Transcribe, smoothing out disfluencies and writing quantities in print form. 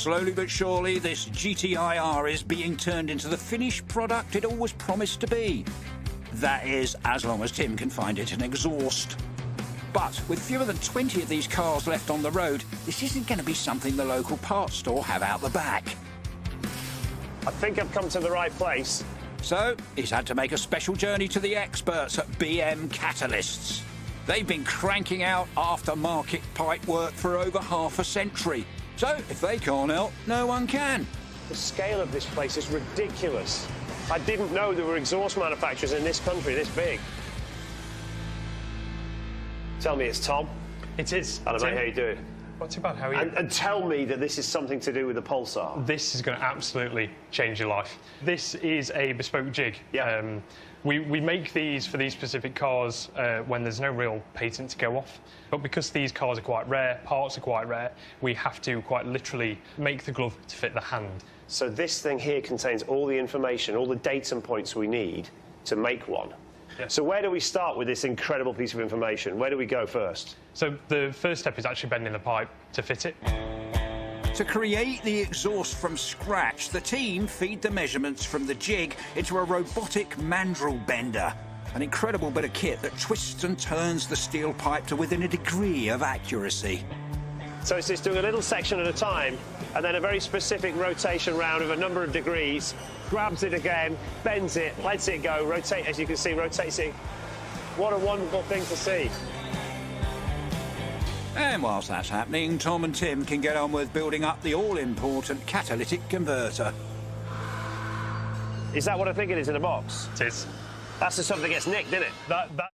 Slowly but surely, this GTI-R is being turned into the finished product it always promised to be. That is, as long as Tim can find it an exhaust. But with fewer than 20 of these cars left on the road, this isn't going to be something the local parts store have out the back. I think I've come to the right place. So he's had to make a special journey to the experts at BM Catalysts. They've been cranking out aftermarket pipe work for over half a century. So if they can't help, no one can. The scale of this place is ridiculous. I didn't know there were exhaust manufacturers in this country this big. Tell me it's Tom. It is. Hello, mate, how you doing? Not too bad, how are you? And tell me that this is something to do with the Pulsar. This is going to absolutely change your life. This is a bespoke jig. Yeah. We make these for these specific cars when there's no real patent to go off. But because these cars are quite rare, parts are quite rare, we have to quite literally make the glove to fit the hand. So this thing here contains all the information, all the datum points we need to make one. Yeah. So where do we start with this incredible piece of information? Where do we go first? So the first step is actually bending the pipe to fit it. To create the exhaust from scratch, the team feed the measurements from the jig into a robotic Mandrel bender, an incredible bit of kit that twists and turns the steel pipe to within a degree of accuracy. So it's just doing a little section at a time, and then a very specific rotation round of a number of degrees, grabs it again, bends it, lets it go, rotate, as you can see, rotates it. What a wonderful thing to see. And whilst that's happening, Tom and Tim can get on with building up the all-important catalytic converter. Is that what I think it is in a box? It is. That's the stuff that gets nicked, isn't it? That